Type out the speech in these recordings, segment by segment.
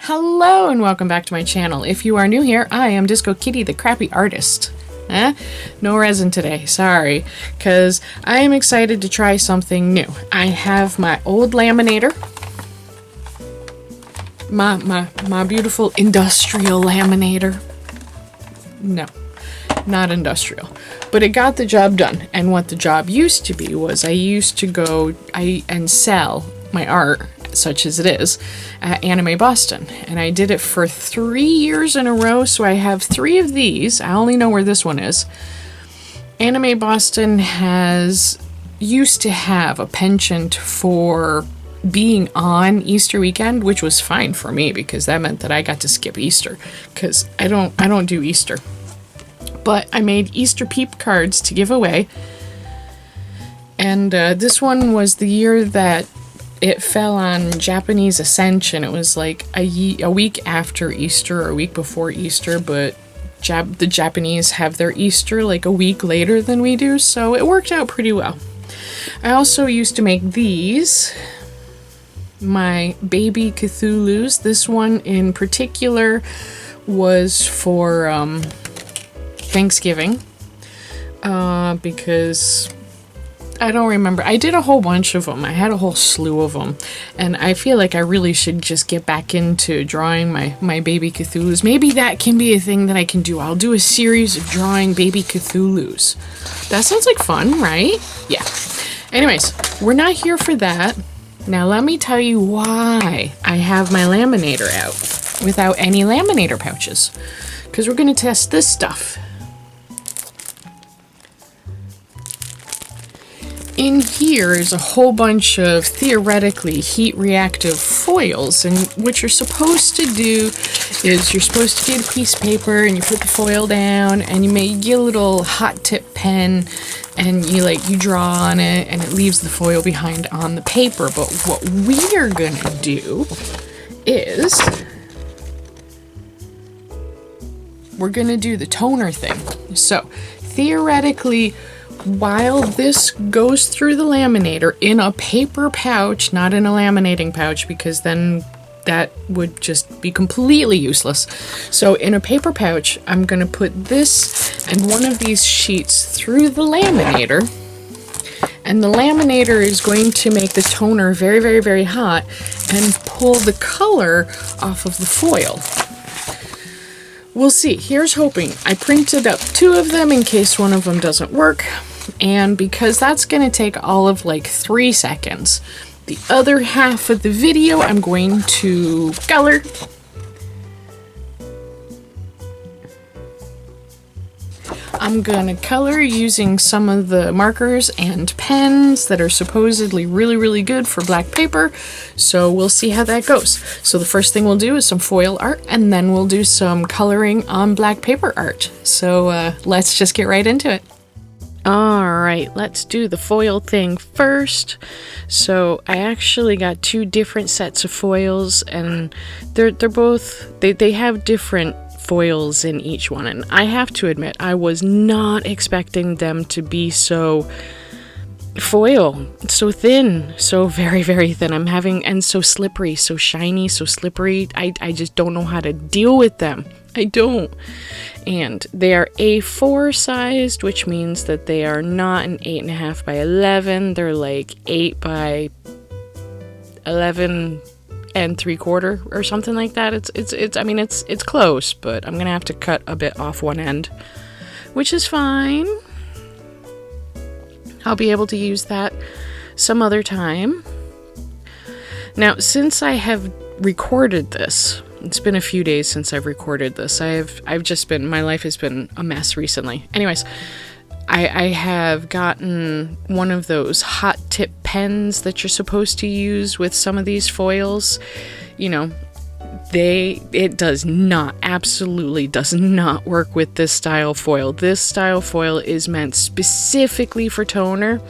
Hello and welcome back to my channel. If you are new here, I am Disco Kitty, the crappy artist. No resin today, sorry, because I am excited to try something new. I have my old laminator, my beautiful industrial laminator. No, not industrial, but it got the job done. And what the job used to be was I used to go and sell my art, such as it is, at Anime Boston, and I did it for 3 years in a row. So I have 3 of these. I only know where this one is. Anime Boston used to have a penchant for being on Easter weekend, which was fine for me because that meant that I got to skip Easter because I don't do Easter. But I made Easter peep cards to give away, and this one was the year that it fell on Japanese Ascension. It was like a week after Easter or a week before Easter, but the Japanese have their Easter like a week later than we do, so it worked out pretty well. I also used to make these, my baby Cthulhu's. This one in particular was for Thanksgiving, because I don't remember. I did a whole bunch of them. I had a whole slew of them. And I feel like I really should just get back into drawing my baby Cthulhu's. Maybe that can be a thing that I can do. I'll do a series of drawing baby Cthulhu's. That sounds like fun, right? Yeah. Anyways, we're not here for that. Now let me tell you why I have my laminator out without any laminator pouches. Because we're going to test this stuff. In here is a whole bunch of theoretically heat reactive foils, and what you're supposed to do is you're supposed to get a piece of paper and you put the foil down and you get a little hot tip pen and you draw on it and it leaves the foil behind on the paper. But what we are gonna do is we're gonna do the toner thing. So theoretically, while this goes through the laminator in a paper pouch, not in a laminating pouch, because then that would just be completely useless. So in a paper pouch, I'm going to put this and one of these sheets through the laminator, and the laminator is going to make the toner very, very, very hot and pull the color off of the foil. We'll see. Here's hoping. I printed up 2 of them in case one of them doesn't work. And because that's going to take all of 3 seconds, the other half of the video I'm going to color. I'm going to color using some of the markers and pens that are supposedly really, really good for black paper. So we'll see how that goes. So the first thing we'll do is some foil art, and then we'll do some coloring on black paper art. So let's just get right into it. Alright, let's do the foil thing first. So I actually got 2 different sets of foils, and they're both, they have different foils in each one, and I have to admit I was not expecting them to be so foil, so thin, so very, very thin. And so slippery, so shiny, so slippery. I just don't know how to deal with them. I don't. And they are A4 sized, which means that they are not an 8.5 by 11. They're like 8 by 11 and 3/4 or something like that. It's close, but I'm gonna have to cut a bit off one end, which is fine. I'll be able to use that some other time. Now, since I have recorded this, it's been a few days since I've recorded this. My life has been a mess recently. Anyways, I have gotten one of those hot tip pens that you're supposed to use with some of these foils. You know, it does not, absolutely does not work with this style foil. This style foil is meant specifically for toner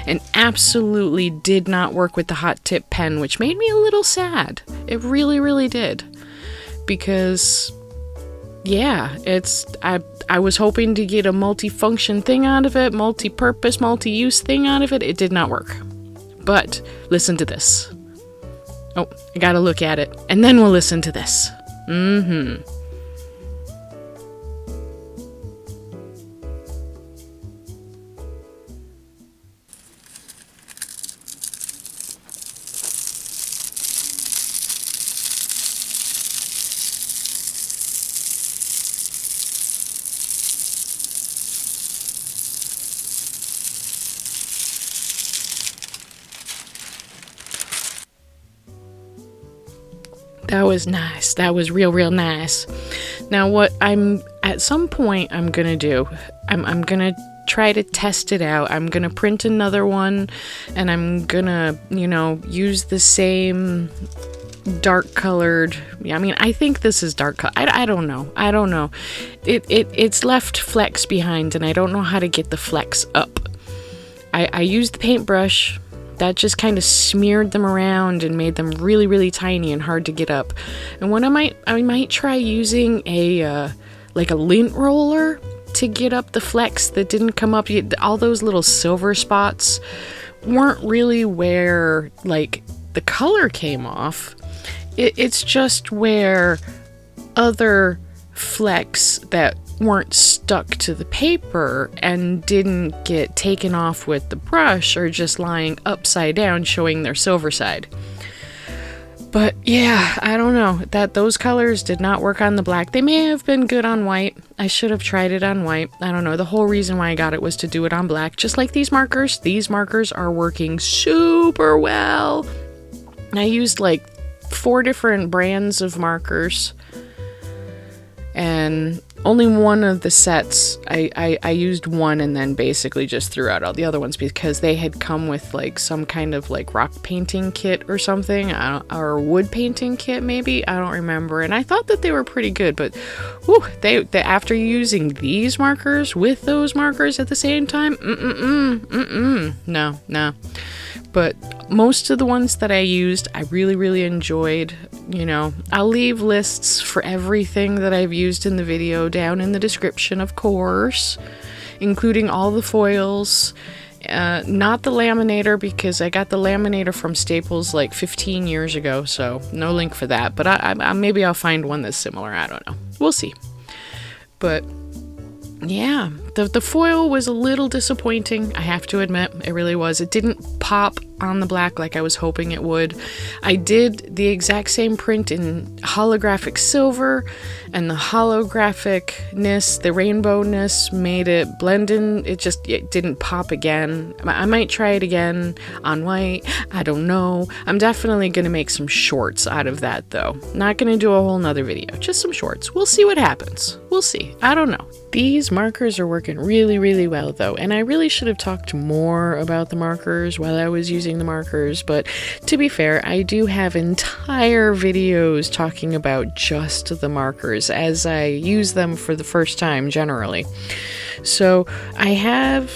and absolutely did not work with the hot tip pen, which made me a little sad. It really, really did. Because yeah, I was hoping to get a multi-function thing out of it, multi-purpose, multi-use thing out of it. It did not work. But listen to this. Oh, I gotta look at it, and then we'll listen to this. That was nice. That was real nice. Now what at some point I'm gonna do, I'm gonna try to test it out. I'm gonna print another one, and I'm gonna, use the same dark colored. I mean, I think this is dark color. I don't know. It's left flecks behind, and I don't know how to get the flecks up. I used the paintbrush. That just kind of smeared them around and made them really tiny and hard to get up. And what I might try using a lint roller to get up the flecks that didn't come up. All those little silver spots weren't really where like the color came off. It's just where other flecks that weren't stuck to the paper and didn't get taken off with the brush are just lying upside down showing their silver side. But yeah, I don't know, those colors did not work on the black. They may have been good on white. I should have tried it on white. I don't know. The whole reason why I got it was to do it on black. Just like these markers. These markers are working super well. I used like 4 different brands of markers, and only one of the sets, I used one and then basically just threw out all the other ones because they had come with like some kind of like rock painting kit or something, or wood painting kit maybe, I don't remember. And I thought that they were pretty good, but whew, they after using these markers with those markers at the same time, no. But most of the ones that I used, I really enjoyed. I'll leave lists for everything that I've used in the video down in the description, of course, including all the foils. Not the laminator, because I got the laminator from Staples like 15 years ago, so no link for that. But I maybe I'll find one that's similar. I don't know. We'll see. But yeah, the foil was a little disappointing, I have to admit. It really was. It didn't pop on the black like I was hoping it would. I did the exact same print in holographic silver, and the holographicness, the rainbowness made it blend in. It didn't pop again. I might try it again on white. I don't know. I'm definitely going to make some shorts out of that though. Not going to do a whole nother video, just some shorts. We'll see what happens. We'll see. I don't know. These markers are working really well though, and I really should have talked more about the markers while I was using the markers, but to be fair, I do have entire videos talking about just the markers as I use them for the first time generally. So I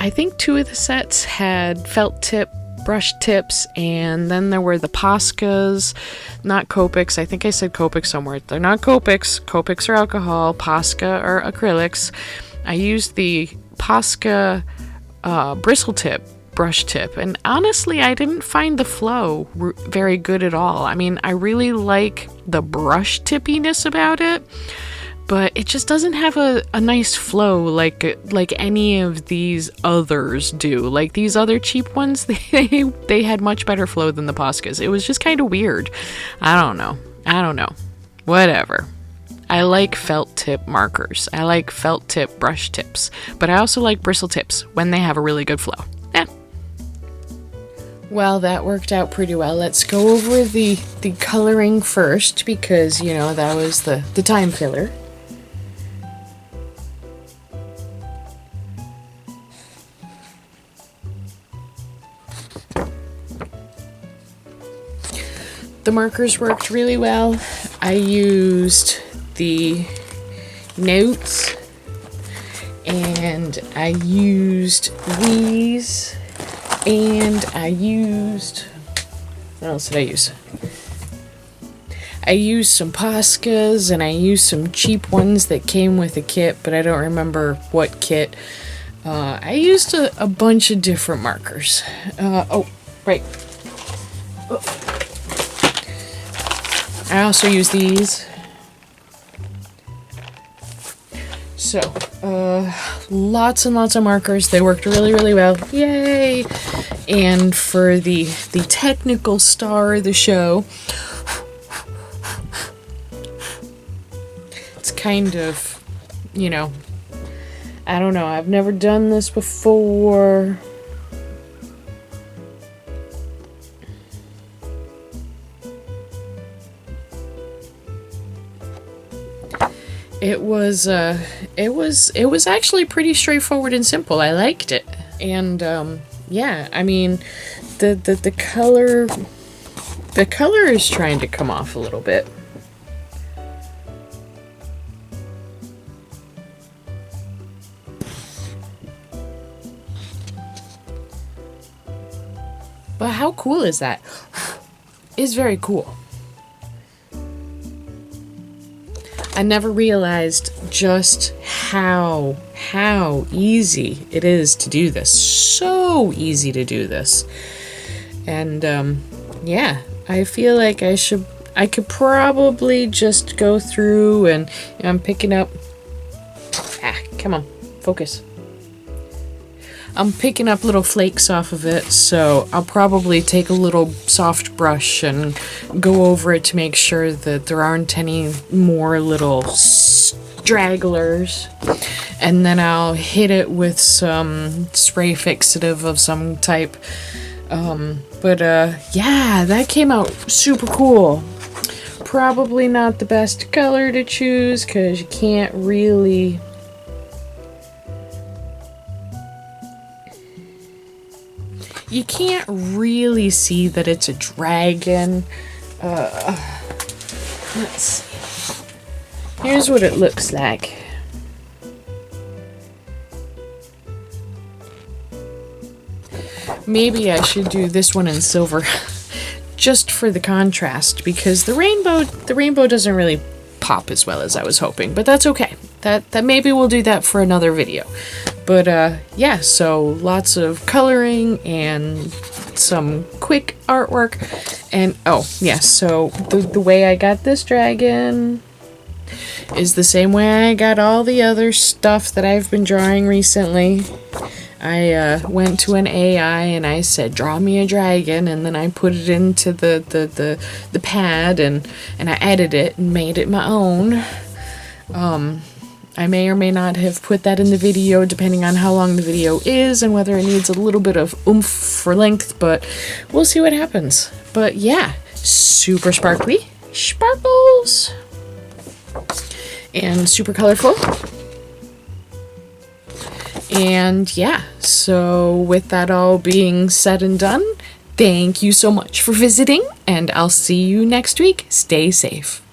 think 2 of the sets had felt tip brush tips, and then there were the Poscas, not Copics. I think I said Copics somewhere. They're not Copics. Copics are alcohol. Posca are acrylics. I used the Posca bristle tip brush tip, and honestly I didn't find the flow very good at all. I mean, I really like the brush tippiness about it, but it just doesn't have a nice flow like any of these others do. Like these other cheap ones, they had much better flow than the Poscas. It was just kind of weird. I don't know. Whatever. I like felt tip markers. I like felt tip brush tips, but I also like bristle tips when they have a really good flow. Well, that worked out pretty well. Let's go over the coloring first, because, that was the time killer. The markers worked really well. I used the Nauets, and I used these. And I used, what else did I use? I used some Poscas, and I used some cheap ones that came with a kit, but I don't remember what kit. I used a bunch of different markers. I also use these. So, lots and lots of markers. They worked really, really well. Yay! And for the technical star of the show, it's kind of, you know, I don't know. I've never done this before. It was actually pretty straightforward and simple. I liked it. And yeah, I mean, the color is trying to come off a little bit. But how cool is that? It's very cool. I never realized just how easy it is to do this. So easy to do this. And yeah, I feel like I could probably just go through and I'm picking up, come on, focus. I'm picking up little flakes off of it, so I'll probably take a little soft brush and go over it to make sure that there aren't any more little stragglers. And then I'll hit it with some spray fixative of some type. Yeah, that came out super cool. Probably not the best color to choose because you can't really... You can't really see that it's a dragon. Let's see. Here's what it looks like. Maybe I should do this one in silver just for the contrast because the rainbow doesn't really pop as well as I was hoping, but that's okay. That maybe we'll do that for another video. But yeah, so lots of coloring and some quick artwork. And oh, yes, so the way I got this dragon is the same way I got all the other stuff that I've been drawing recently. I went to an AI and I said, draw me a dragon, and then I put it into the pad and I edited it and made it my own. I may or may not have put that in the video depending on how long the video is and whether it needs a little bit of oomph for length, but we'll see what happens. But yeah, super sparkly, sparkles, and super colorful. And yeah, so with that all being said and done, thank you so much for visiting, and I'll see you next week. Stay safe.